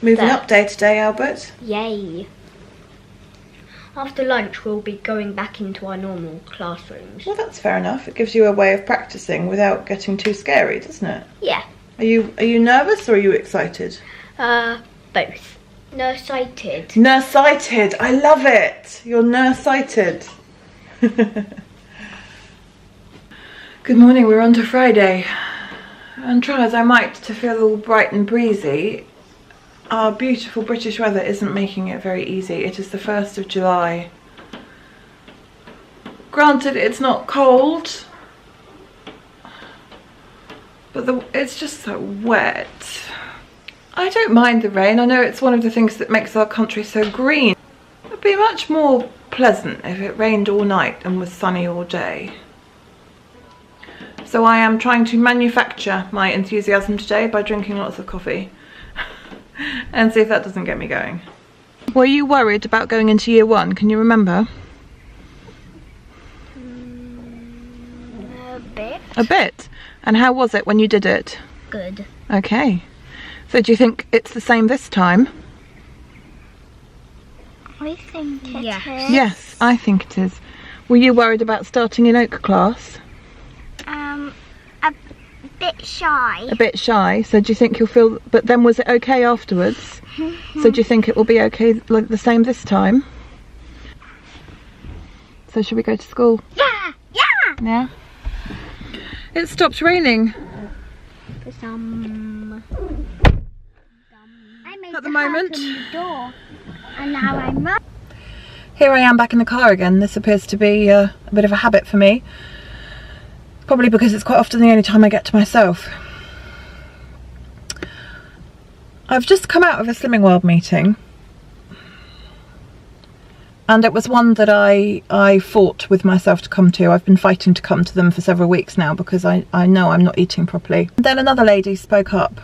Moving up day to day, Albert. Yay. After lunch, we'll be going back into our normal classrooms. Well, that's fair enough. It gives you a way of practicing without getting too scary, doesn't it? Yeah. Are you nervous or are you excited? Both. Nearsighted. Nearsighted. I love it. You're nearsighted. Good morning. We're on to Friday. And try as I might to feel all bright and breezy, our beautiful British weather isn't making it very easy. It is the 1st of July. Granted, it's not cold, but it's just so wet. I don't mind the rain. I know it's one of the things that makes our country so green. It would be much more pleasant if it rained all night and was sunny all day. So I am trying to manufacture my enthusiasm today by drinking lots of coffee and see if that doesn't get me going. Were you worried about going into year 1? Can you remember? A bit. A bit? And how was it when you did it? Good. Okay. So do you think it's the same this time? I think it is. Yes, I think it is. Were you worried about starting in Oak class? A bit shy. A bit shy. So do you think you'll feel... But then was it okay afterwards? So do you think it will be okay, like the same this time? So should we go to school? Yeah! Yeah! Yeah? It stopped raining. At the moment. Door, and now I'm up. Here I am back in the car again. This appears to be a bit of a habit for me. Probably because it's quite often the only time I get to myself. I've just come out of a Slimming World meeting. And it was one that I fought with myself to come to. I've been fighting to come to them for several weeks now because I know I'm not eating properly. Then another lady spoke up.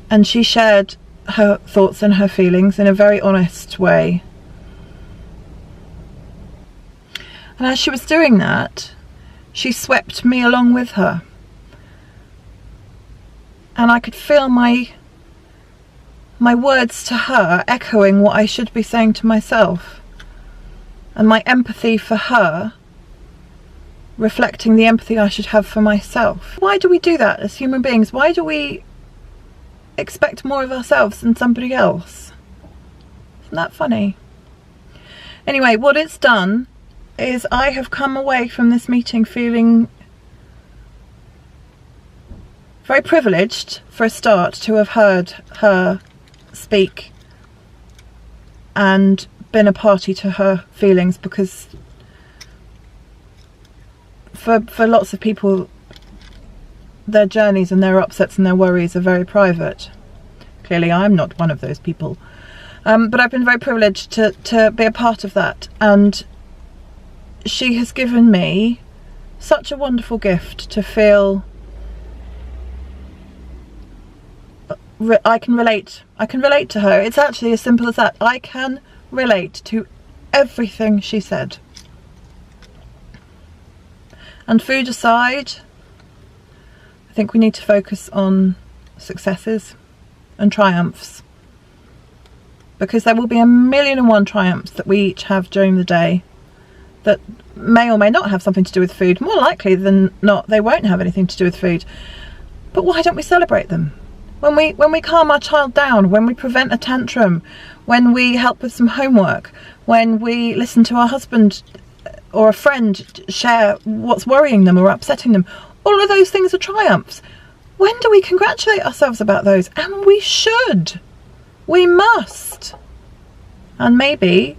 And she shared her thoughts and her feelings in a very honest way. And as she was doing that, she swept me along with her. And I could feel my words to her echoing what I should be saying to myself. And my empathy for her reflecting the empathy I should have for myself. Why do we do that as human beings? Why do we expect more of ourselves than somebody else? Isn't that funny? Anyway, what it's done is I have come away from this meeting feeling very privileged, for a start, to have heard her speak and been a party to her feelings, because for lots of people their journeys and their upsets and their worries are very private. Clearly I'm not one of those people, but I've been very privileged to be a part of that, and she has given me such a wonderful gift to feel I can relate to her. It's actually as simple as that. I can relate to everything she said. And food aside, I think we need to focus on successes and triumphs, because there will be 1,000,001 triumphs that we each have during the day that may or may not have something to do with food. More likely than not, they won't have anything to do with food. But why don't we celebrate them? When we calm our child down, when we prevent a tantrum, when we help with some homework, when we listen to our husband or a friend share what's worrying them or upsetting them, all of those things are triumphs. When do we congratulate ourselves about those? And we should. We must. And maybe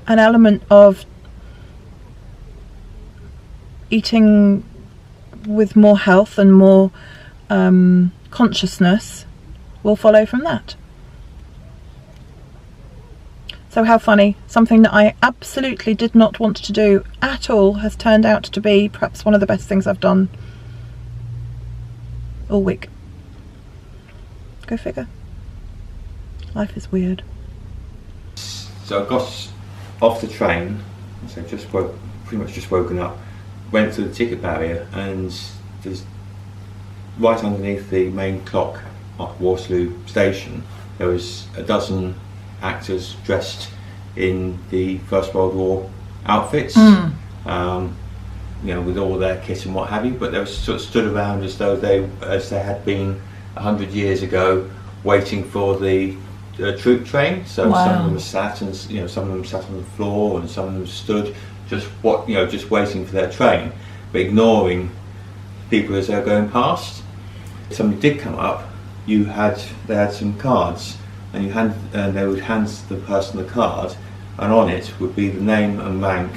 an element of eating with more health and more consciousness will follow from that. So how funny, something that I absolutely did not want to do at all has turned out to be perhaps one of the best things I've done all week. Go figure. Life is weird. So I got off the train, so pretty much just woken up, went to the ticket barrier, and there's right underneath the main clock at Waterloo station, there was a dozen actors dressed in the First World War outfits, you know, with all their kit and what have you, but they were sort of stood around as though they had been 100 years ago, waiting for the troop train. So some of them sat, and you know, some of them sat on the floor, and some of them stood, just just waiting for their train, but ignoring people as they were going past. If somebody did come up, they had some cards, and they would hand the person the card, and on it would be the name and rank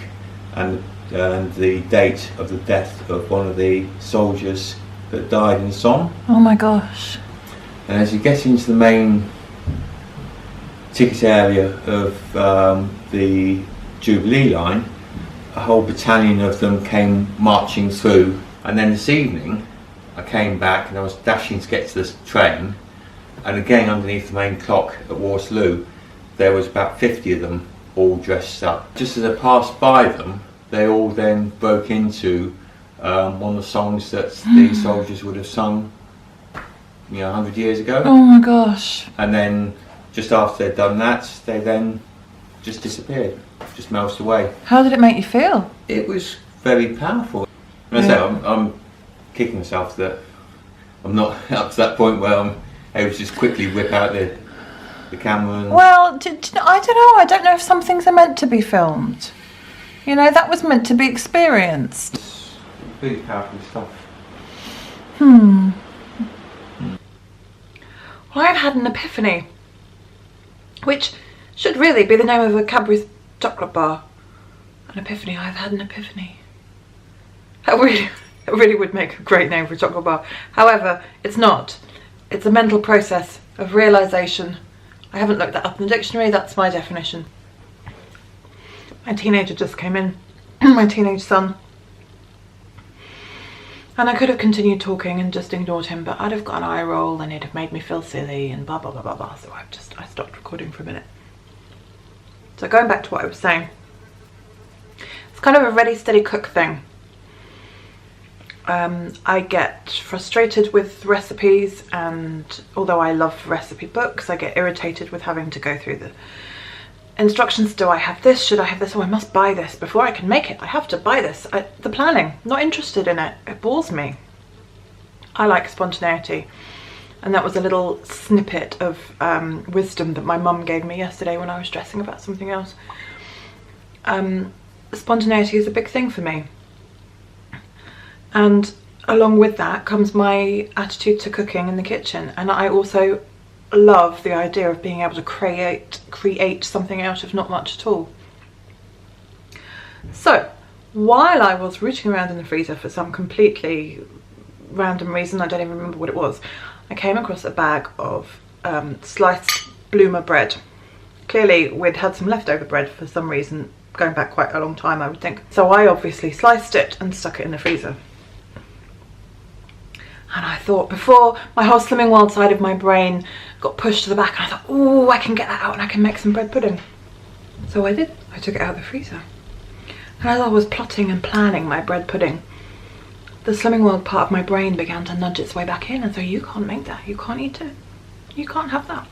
and the date of the death of one of the soldiers that died in the Somme. Oh my gosh. And as you get into the main ticket area of the Jubilee line, a whole battalion of them came marching through. And then this evening I came back and I was dashing to get to this train, and again underneath the main clock at Waterloo there was about 50 of them all dressed up. Just as I passed by them, they all then broke into one of the songs that the soldiers would have sung, you know, 100 years ago. Oh my gosh. And then just after they'd done that, they then just disappeared, just melted away. How did it make you feel? It was very powerful. And I say, I'm kicking myself that I'm not up to that point where I'm able to just quickly whip out the camera and... Well, I don't know. I don't know if some things are meant to be filmed. You know, that was meant to be experienced. It's really powerful stuff. Well, I've had an epiphany, which should really be the name of a Cadbury's chocolate bar. An epiphany. I've had an epiphany. That really would make a great name for a chocolate bar. However, it's not. It's a mental process of realisation. I haven't looked that up in the dictionary. That's my definition. My teenager just came in, my teenage son, and I could have continued talking and just ignored him, but I'd have got an eye roll and it'd have made me feel silly and blah blah blah blah blah, so I stopped recording for a minute. So going back to what I was saying, it's kind of a ready steady cook thing. I get frustrated with recipes, and although I love recipe books, I get irritated with having to go through the instructions. Do I have this? Should I have this? Oh, I must buy this before I can make it. I have to buy this. The planning, not interested in it. It bores me. I like spontaneity. And that was a little snippet of wisdom that my mum gave me yesterday when I was stressing about something else. Spontaneity is a big thing for me. And along with that comes my attitude to cooking in the kitchen. And I also love the idea of being able to create something out of not much at all. So while I was rooting around in the freezer for some completely random reason, I don't even remember what it was, I came across a bag of sliced bloomer bread. Clearly we'd had some leftover bread for some reason, going back quite a long time I would think. So I obviously sliced it and stuck it in the freezer. And I thought, before my whole Slimming World side of my brain got pushed to the back, and I thought, oh, I can get that out and I can make some bread pudding. So I did. I took it out of the freezer. And as I was plotting and planning my bread pudding, the Slimming World part of my brain began to nudge its way back in and say, you can't make that. You can't eat it. You can't have that.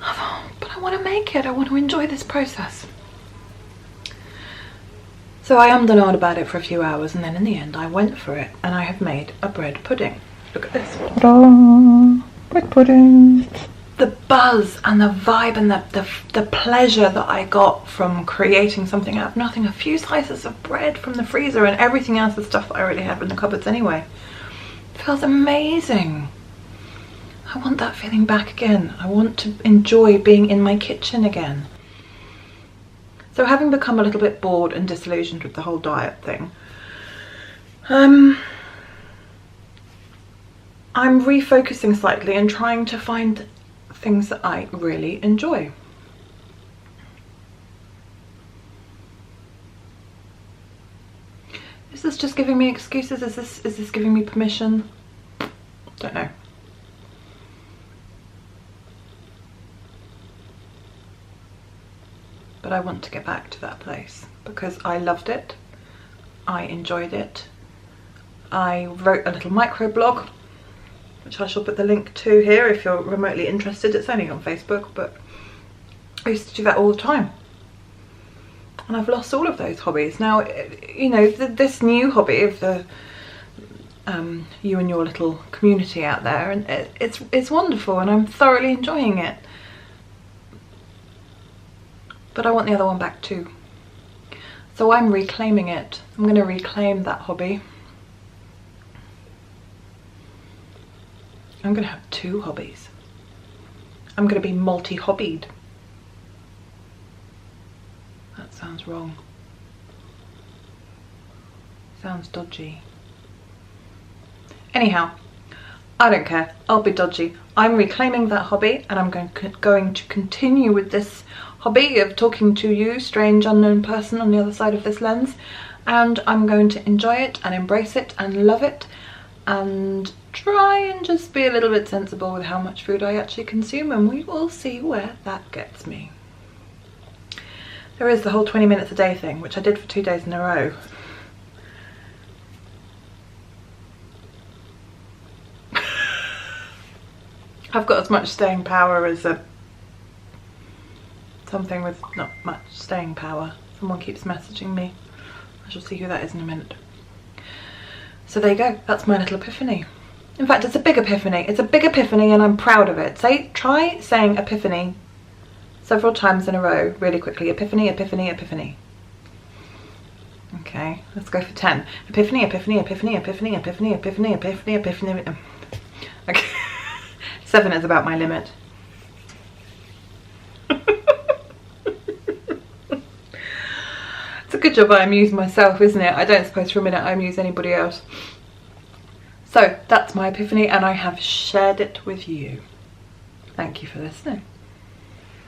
I thought, but I want to make it. I want to enjoy this process. So I ummed and ahed about it for a few hours, and then in the end I went for it, and I have made a bread pudding. Look at this. Ta-da! Bread pudding. The buzz and the vibe and the pleasure that I got from creating something out of nothing, a few slices of bread from the freezer and everything else, the stuff that I already have in the cupboards anyway, feels amazing. I want that feeling back again. I want to enjoy being in my kitchen again. So having become a little bit bored and disillusioned with the whole diet thing, I'm refocusing slightly and trying to find things that I really enjoy. Is this just giving me excuses? Is this giving me permission? Don't know. But I want to get back to that place because I loved it, I enjoyed it. I wrote a little micro blog which I shall put the link to here if you're remotely interested. It's only on Facebook, but I used to do that all the time. And I've lost all of those hobbies. Now, you know, this new hobby of the you and your little community out there, and it's wonderful and I'm thoroughly enjoying it. But I want the other one back too. So I'm reclaiming it. I'm going to reclaim that hobby. I'm going to have 2 hobbies. I'm going to be multi-hobbied. That sounds wrong. Sounds dodgy. Anyhow, I don't care. I'll be dodgy. I'm reclaiming that hobby and I'm going to continue with this hobby of talking to you, strange unknown person on the other side of this lens, and I'm going to enjoy it and embrace it and love it and try and just be a little bit sensible with how much food I actually consume, and we will see where that gets me. There is the whole 20 minutes a day thing, which I did for 2 days in a row. I've got as much staying power as something with not much staying power. Someone keeps messaging me. I shall see who that is in a minute. So there you go, that's my little epiphany. In fact, it's a big epiphany. It's a big epiphany and I'm proud of it. Try saying epiphany several times in a row really quickly. Epiphany, epiphany, epiphany. Okay, let's go for 10. Epiphany, epiphany, epiphany, epiphany, epiphany, epiphany, epiphany, epiphany. Okay. 7 is about my limit. It's a good job I amuse myself, isn't it? I don't suppose for a minute I amuse anybody else. So that's my epiphany and I have shared it with you. Thank you for listening.